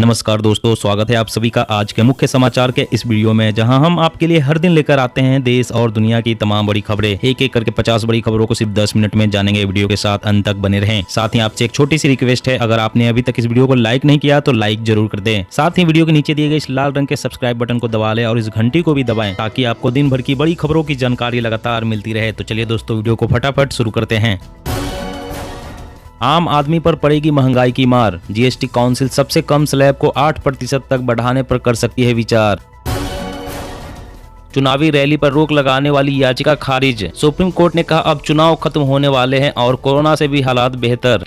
नमस्कार दोस्तों, स्वागत है आप सभी का आज के मुख्य समाचार के इस वीडियो में, जहां हम आपके लिए हर दिन लेकर आते हैं देश और दुनिया की तमाम बड़ी खबरें। एक एक करके 50 बड़ी खबरों को सिर्फ 10 मिनट में जानेंगे। वीडियो के साथ अंत तक बने रहें। साथ ही आपसे एक छोटी सी रिक्वेस्ट है, अगर आपने अभी तक इस वीडियो को लाइक नहीं किया तो लाइक जरूर कर दें। साथ ही वीडियो के नीचे दिए गए इस लाल रंग के सब्सक्राइब बटन को दबा लें और इस घंटी को भी दबाएं, ताकि आपको दिन भर की बड़ी खबरों की जानकारी लगातार मिलती रहे। तो चलिए दोस्तों, वीडियो को फटाफट शुरू करते हैं। आम आदमी पर पड़ेगी महंगाई की मार। जीएसटी काउंसिल सबसे कम स्लैब को 8% तक बढ़ाने पर कर सकती है विचार। चुनावी रैली पर रोक लगाने वाली याचिका खारिज। सुप्रीम कोर्ट ने कहा अब चुनाव खत्म होने वाले हैं और कोरोना से भी हालात बेहतर।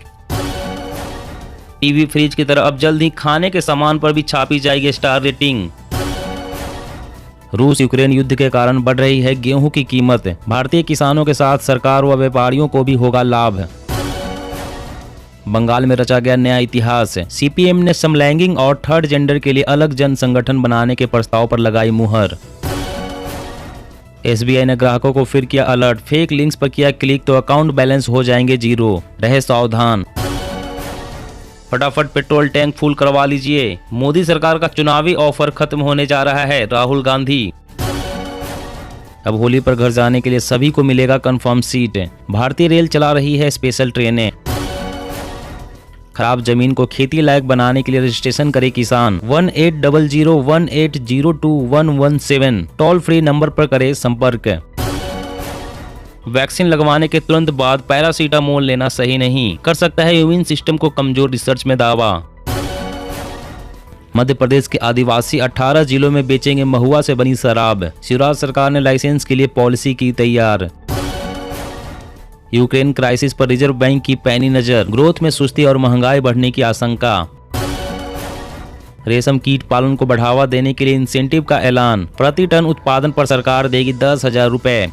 टीवी फ्रिज की तरह अब जल्द ही खाने के सामान पर भी छापी जाएगी स्टार रेटिंग। रूस यूक्रेन युद्ध के कारण बढ़ रही है गेहूं की कीमत। भारतीय किसानों के साथ सरकार व व्यापारियों को भी होगा लाभ। बंगाल में रचा गया नया इतिहास। सीपीएम ने समलैंगिक और थर्ड जेंडर के लिए अलग जन संगठन बनाने के प्रस्ताव पर लगाई मुहर। एसबीआई ने ग्राहकों को फिर किया अलर्ट। फेक लिंक्स पर किया क्लिक तो अकाउंट बैलेंस हो जाएंगे जीरो, रहे सावधान। फटाफट पेट्रोल टैंक फुल करवा लीजिए। मोदी सरकार का चुनावी ऑफर खत्म होने जा रहा है, राहुल गांधी। अब होली पर घर जाने के लिए सभी को मिलेगा कंफर्म सीट। भारतीय रेल चला रही है स्पेशल ट्रेनें। खराब जमीन को खेती लायक बनाने के लिए रजिस्ट्रेशन करे किसान। 180018021117 टोल फ्री नंबर पर करे संपर्क। वैक्सीन लगवाने के तुरंत बाद पैरासीटामोल लेना सही नहीं, कर सकता है इम्यून सिस्टम को कमजोर, रिसर्च में दावा। मध्य प्रदेश के आदिवासी 18 जिलों में बेचेंगे महुआ से बनी शराब। शिवराज सरकार ने लाइसेंस के लिए पॉलिसी की तैयार। यूक्रेन क्राइसिस पर रिजर्व बैंक की पैनी नजर। ग्रोथ में सुस्ती और महंगाई बढ़ने की आशंका। रेशम कीट पालन को बढ़ावा देने के लिए इंसेंटिव का ऐलान। प्रति टन उत्पादन पर सरकार देगी 10,000 रुपए।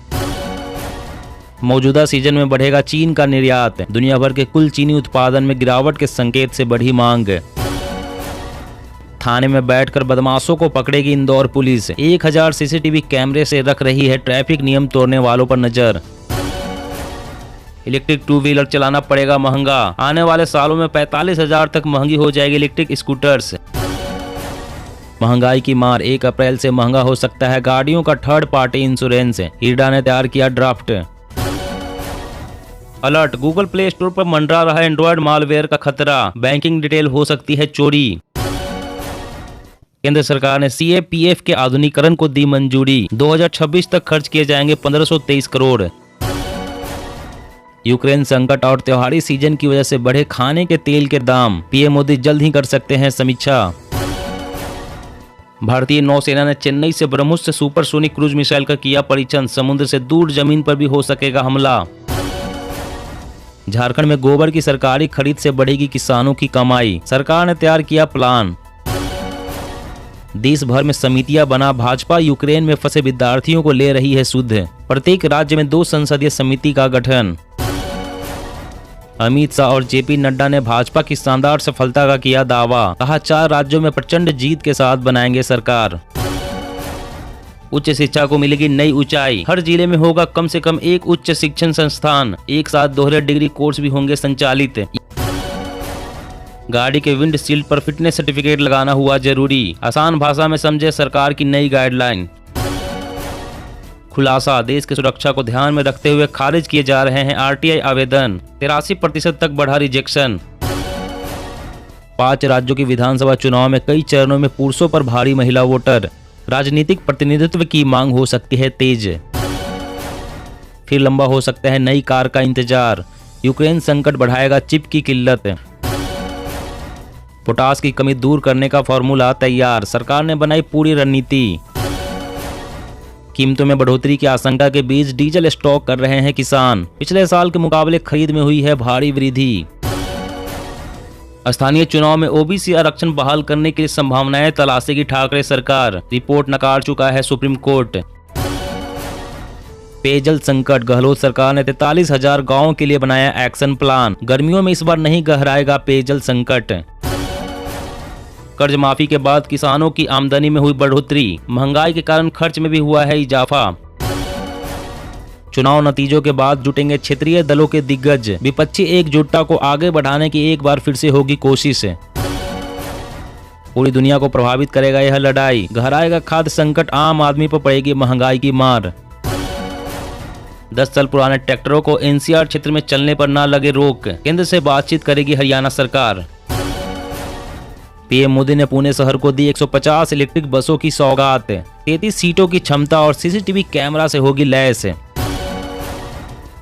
मौजूदा सीजन में बढ़ेगा चीन का निर्यात। दुनिया भर के कुल चीनी उत्पादन में गिरावट के संकेत से बढ़ी मांग। थाने में बैठकर बदमाशों को पकड़ेगी इंदौर पुलिस। 1000 सीसीटीवी कैमरे से रख रही है ट्रैफिक नियम तोड़ने वालों पर नजर। इलेक्ट्रिक टू व्हीलर चलाना पड़ेगा महंगा। आने वाले सालों में 45,000 तक महंगी हो जाएगी इलेक्ट्रिक स्कूटर्स। महंगाई की मार, 1 अप्रैल से महंगा हो सकता है गाड़ियों का थर्ड पार्टी इंश्योरेंस। इरडा ने तैयार किया draft. Alert, Google play store पर मंडरा रहा एंड्रॉयड मालवेयर का खतरा। बैंकिंग डिटेल हो सकती है चोरी। केंद्र सरकार ने सीएपीएफ के आधुनिकीकरण को दी मंजूरी। 2026 तक खर्च किए जाएंगे 1523 करोड़। यूक्रेन संकट और त्योहारी सीजन की वजह से बढ़े खाने के तेल के दाम। पीएम मोदी जल्द ही कर सकते हैं समीक्षा। भारतीय नौसेना ने चेन्नई से ब्रह्मोस से सुपरसोनिक क्रूज मिसाइल का किया परीक्षण। समुद्र से दूर जमीन पर भी हो सकेगा हमला। झारखंड में गोबर की सरकारी खरीद से बढ़ेगी किसानों की कमाई। सरकार ने तैयार किया प्लान। देश भर में समितियां बना भाजपा यूक्रेन में फंसे विद्यार्थियों को ले रही है सुध। प्रत्येक राज्य में 2 संसदीय समिति का गठन। अमित शाह और जेपी नड्डा ने भाजपा की शानदार सफलता का किया दावा। कहा 4 राज्यों में प्रचंड जीत के साथ बनाएंगे सरकार। उच्च शिक्षा को मिलेगी नई ऊंचाई। हर जिले में होगा कम से कम एक उच्च शिक्षण संस्थान। एक साथ दोहरे डिग्री कोर्स भी होंगे संचालित। गाड़ी के विंड शील्ड पर फिटनेस सर्टिफिकेट लगाना हुआ जरूरी। आसान भाषा में समझे सरकार की नई गाइडलाइन। खुलासा, देश की सुरक्षा को ध्यान में रखते हुए खारिज किए जा रहे हैं आरटीआई आवेदन। 83% तक बढ़ा रिजेक्शन। 5 राज्यों की विधानसभा चुनाव में कई चरणों में पुरुषों पर भारी महिला वोटर। राजनीतिक प्रतिनिधित्व की मांग हो सकती है तेज। फिर लंबा हो सकता है नई कार का इंतजार। यूक्रेन संकट बढ़ाएगा चिप की किल्लत। पोटास की कमी दूर करने का फॉर्मूला तैयार। सरकार ने बनाई पूरी रणनीति। कीमतों में बढ़ोतरी की आशंका के बीच डीजल स्टॉक कर रहे हैं किसान। पिछले साल के मुकाबले खरीद में हुई है भारी वृद्धि। स्थानीय चुनाव में ओबीसी आरक्षण बहाल करने की संभावनाएं तलाशेगी ठाकरे सरकार। रिपोर्ट नकार चुका है सुप्रीम कोर्ट। पेयजल संकट, गहलोत सरकार ने 43,000 गांवों के लिए बनाया एक्शन प्लान। गर्मियों में इस बार नहीं गहराएगा पेयजल संकट। कर्ज माफी के बाद किसानों की आमदनी में हुई बढ़ोतरी। महंगाई के कारण खर्च में भी हुआ है इजाफा। चुनाव नतीजों के बाद जुटेंगे क्षेत्रीय दलों के दिग्गज। विपक्षी एकजुटता को आगे बढ़ाने की एक बार फिर से होगी कोशिश। पूरी दुनिया को प्रभावित करेगा यह लड़ाई, गहराएगा खाद्य संकट, आम आदमी पर पड़ेगी महंगाई की मार। 10 साल पुराने ट्रैक्टरों को एनसीआर क्षेत्र में चलने पर न लगे रोक, केंद्र से बातचीत करेगी हरियाणा सरकार। पीएम मोदी ने पुणे शहर को दी 150 इलेक्ट्रिक बसों की सौगात, 33 सीटों की क्षमता और सीसीटीवी कैमरा से होगी लैस।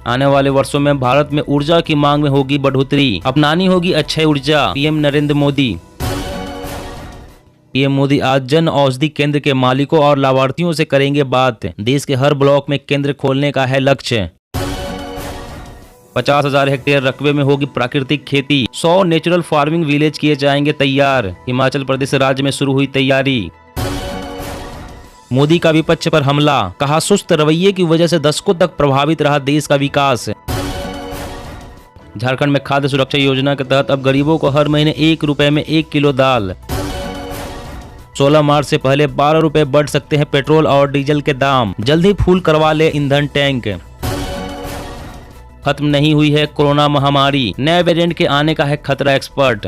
आने वाले वर्षों में भारत में ऊर्जा की मांग में होगी बढ़ोतरी, अपनानी होगी अक्षय ऊर्जा, पीएम नरेंद्र मोदी। पीएम मोदी आज जन औषधि केंद्र के मालिकों और लाभार्थियों से करेंगे बात, देश के हर ब्लॉक में केंद्र खोलने का है लक्ष्य। 50,000 हेक्टेयर रकबे में होगी प्राकृतिक खेती, 100 नेचुरल फार्मिंग विलेज किए जाएंगे तैयार, हिमाचल प्रदेश राज्य में शुरू हुई तैयारी। मोदी का विपक्ष पर हमला, कहा सुस्त रवैये की वजह से दशकों तक प्रभावित रहा देश का विकास। झारखंड में खाद्य सुरक्षा योजना के तहत अब गरीबों को हर महीने 1 रुपए में 1 किलो दाल। 16 मार्च से पहले 12 रुपए बढ़ सकते हैं पेट्रोल और डीजल के दाम, जल्द ही फुल करवा ले ईंधन टैंक। खत्म नहीं हुई है कोरोना महामारी, नए वेरिएंट के आने का है खतरा, एक्सपर्ट।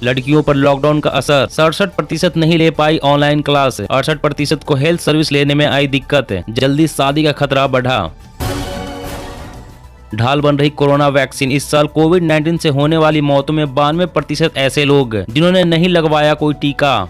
लड़कियों पर लॉकडाउन का असर, 67% नहीं ले पाई ऑनलाइन क्लास, 68% को हेल्थ सर्विस लेने में आई दिक्कत, जल्दी शादी का खतरा बढ़ा। ढाल बन रही कोरोना वैक्सीन, इस साल कोविड-19 से होने वाली मौतों में 92% ऐसे लोग जिन्होंने नहीं लगवाया कोई टीका।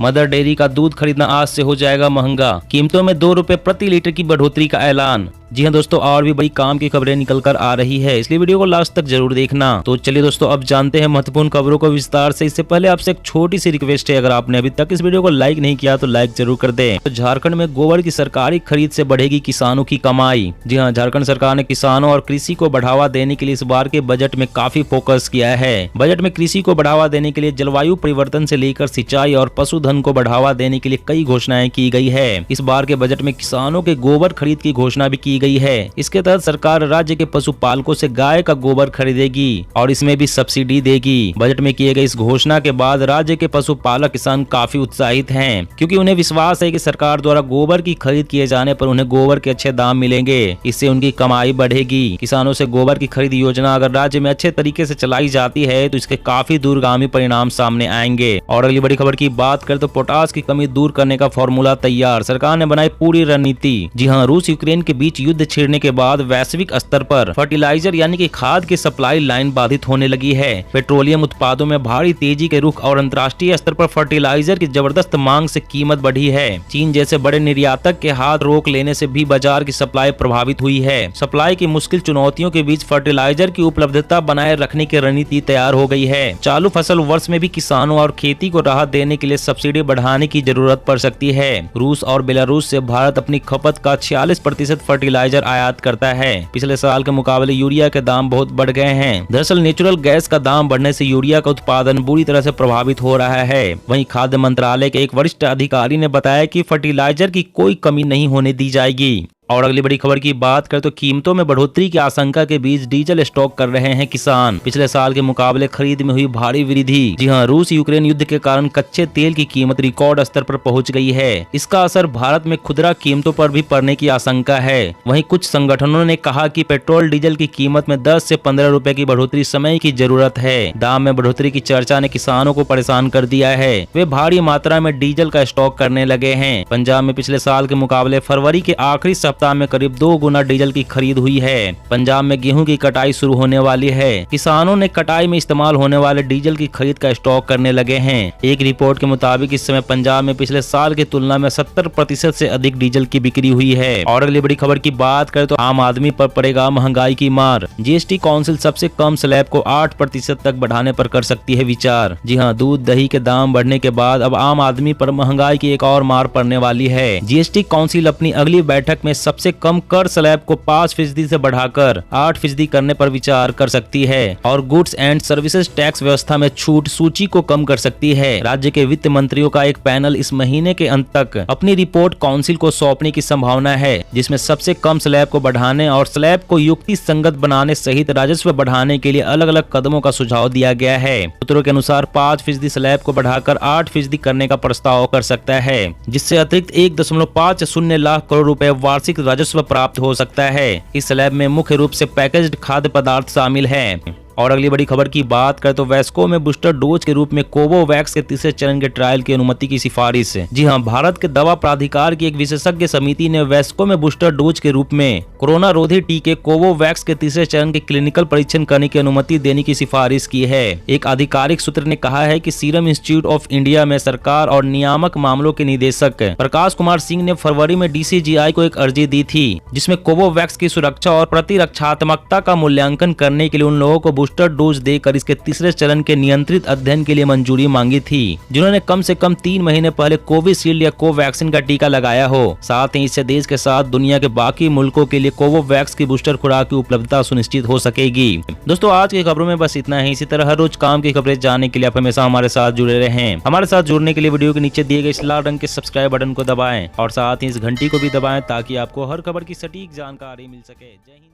मदर डेयरी का दूध खरीदना आज से हो जाएगा महंगा, कीमतों में 2 रुपए प्रति लीटर की बढ़ोतरी का ऐलान। जी हाँ दोस्तों, और भी बड़ी काम की खबरें निकल कर आ रही है, इसलिए वीडियो को लास्ट तक जरूर देखना। तो चलिए दोस्तों, अब जानते हैं महत्वपूर्ण खबरों को विस्तार से। इससे पहले आपसे एक छोटी सी रिक्वेस्ट है, अगर आपने अभी तक इस वीडियो को लाइक नहीं किया तो लाइक जरूर कर दें। तो झारखंड में गोबर की सरकारी खरीद से बढ़ेगी किसानों की कमाई। जी हाँ, झारखंड सरकार ने किसानों और कृषि को बढ़ावा देने के लिए इस बार के बजट में काफी फोकस किया है। बजट में कृषि को बढ़ावा देने के लिए जलवायु परिवर्तन से लेकर सिंचाई और पशुधन को बढ़ावा देने के लिए कई घोषणाएं की गई है। इस बार के बजट में किसानों के गोबर खरीद की घोषणा भी की गई है। इसके तहत सरकार राज्य के पशुपालकों से गाय का गोबर खरीदेगी और इसमें भी सब्सिडी देगी। बजट में किए गए इस घोषणा के बाद राज्य के पशुपालक किसान काफी उत्साहित हैं, क्योंकि उन्हें विश्वास है कि सरकार द्वारा गोबर की खरीद किए जाने पर उन्हें गोबर के अच्छे दाम मिलेंगे, इससे उनकी कमाई बढ़ेगी। किसानों से गोबर की खरीद योजना अगर राज्य में अच्छे तरीके से चलाई जाती है तो इसके काफी दूरगामी परिणाम सामने आएंगे। और अगली बड़ी खबर की बात करें तो पोटाश की कमी दूर करने का फॉर्मूला तैयार, सरकार ने बनाई पूरी रणनीति। जी हाँ, रूस यूक्रेन के बीच युद्ध छिड़ने के बाद वैश्विक स्तर पर फर्टिलाइजर यानी कि खाद की सप्लाई लाइन बाधित होने लगी है। पेट्रोलियम उत्पादों में भारी तेजी के रुख और अंतर्राष्ट्रीय स्तर पर फर्टिलाइजर की जबरदस्त मांग से कीमत बढ़ी है। चीन जैसे बड़े निर्यातक के हाथ रोक लेने से भी बाजार की सप्लाई प्रभावित हुई है। सप्लाई की मुश्किल चुनौतियों के बीच फर्टिलाइजर की उपलब्धता बनाए रखने की रणनीति तैयार हो गई है। चालू फसल वर्ष में भी किसानों और खेती को राहत देने के लिए सब्सिडी बढ़ाने की जरूरत पड़ सकती है। रूस और बेलारूस से भारत अपनी खपत का 46% फर्टिलाइजर आयात करता है। पिछले साल के मुकाबले यूरिया के दाम बहुत बढ़ गए हैं। दरअसल नेचुरल गैस का दाम बढ़ने से यूरिया का उत्पादन बुरी तरह से प्रभावित हो रहा है। वहीं खाद्य मंत्रालय के एक वरिष्ठ अधिकारी ने बताया कि फर्टिलाइजर की कोई कमी नहीं होने दी जाएगी। और अगली बड़ी खबर की बात करें तो कीमतों में बढ़ोतरी की आशंका के बीच डीजल स्टॉक कर रहे हैं किसान। पिछले साल के मुकाबले खरीद में हुई भारी वृद्धि। जी हां, रूस यूक्रेन युद्ध के कारण कच्चे तेल की कीमत रिकॉर्ड स्तर पर पहुंच गई है। इसका असर भारत में खुदरा कीमतों पर भी पड़ने की आशंका है। वहीं कुछ संगठनों ने कहा कि पेट्रोल डीजल की कीमत में 10 से 15 रुपए की बढ़ोतरी समय की जरूरत है। दाम में बढ़ोतरी की चर्चा ने किसानों को परेशान कर दिया है। वे भारी मात्रा में डीजल का स्टॉक करने लगे हैं। पंजाब में पिछले साल के मुकाबले फरवरी के आखिरी सप्ताह में करीब 2 गुना डीजल की खरीद हुई है। पंजाब में गेहूं की कटाई शुरू होने वाली है। किसानों ने कटाई में इस्तेमाल होने वाले डीजल की खरीद का स्टॉक करने लगे हैं। एक रिपोर्ट के मुताबिक इस समय पंजाब में पिछले साल की तुलना में 70% से अधिक डीजल की बिक्री हुई है। और अगली बड़ी खबर की बात करें तो आम आदमी पर पड़ेगा महंगाई की मार। जीएसटी काउंसिल सबसे कम स्लैब को 8% तक बढ़ाने पर कर सकती है विचार। जी हाँ, दूध दही के दाम बढ़ने के बाद अब आम आदमी पर महंगाई की एक और मार पड़ने वाली है। जीएसटी काउंसिल अपनी अगली बैठक में सबसे कम कर स्लैब को 5% से बढ़ाकर 8% करने पर विचार कर सकती है और गुड्स एंड सर्विसेज टैक्स व्यवस्था में छूट सूची को कम कर सकती है। राज्य के वित्त मंत्रियों का एक पैनल इस महीने के अंत तक अपनी रिपोर्ट काउंसिल को सौंपने की संभावना है, जिसमें सबसे कम स्लैब को बढ़ाने और स्लैब को युक्ति संगत बनाने सहित राजस्व बढ़ाने के लिए अलग अलग कदमों का सुझाव दिया गया है। सूत्रों के अनुसार 5% स्लैब को बढ़ाकर 8% करने का प्रस्ताव कर सकता है, जिससे अतिरिक्त 1.50 लाख करोड़ रुपए वार्षिक राजस्व प्राप्त हो सकता है। इस स्लैब में मुख्य रूप से पैकेज्ड खाद्य पदार्थ शामिल है। और अगली बड़ी खबर की बात करें तो वेस्को में बूस्टर डोज के रूप में कोवोवैक्स के तीसरे चरण के ट्रायल की अनुमति की सिफारिश। जी हाँ, भारत के दवा प्राधिकार की एक विशेषज्ञ समिति ने वेस्को में बूस्टर डोज के रूप में कोरोना रोधी टीके कोवोवैक्स के तीसरे चरण के क्लिनिकल परीक्षण करने की अनुमति देने की सिफारिश की है। एक आधिकारिक सूत्र ने कहा है कि सीरम इंस्टीट्यूट ऑफ इंडिया में सरकार और नियामक मामलों के निदेशक प्रकाश कुमार सिंह ने फरवरी में DCGI को एक अर्जी दी थी, जिसमें कोवोवैक्स की सुरक्षा और प्रतिरक्षात्मकता का मूल्यांकन करने के लिए उन लोगों को बूस्टर डोज देकर इसके तीसरे चरण के नियंत्रित अध्ययन के लिए मंजूरी मांगी थी, जिन्होंने कम से कम 3 महीने पहले कोविशील्ड या कोवैक्सीन का टीका लगाया हो। साथ ही इससे देश के साथ दुनिया के बाकी मुल्कों के लिए कोवोवैक्स की बूस्टर खुराक की उपलब्धता सुनिश्चित हो सकेगी। दोस्तों, आज की खबरों में बस इतना ही। इसी तरह हर रोज काम की खबरें जानने के लिए आप हमेशा हमारे साथ जुड़े रहें। हमारे साथ जुड़ने के लिए वीडियो के नीचे दिए गए इस लाल रंग के सब्सक्राइब बटन को दबाएं और साथ ही इस घंटी को भी दबाएं ताकि आपको हर खबर की सटीक जानकारी मिल सके। जय हिंद।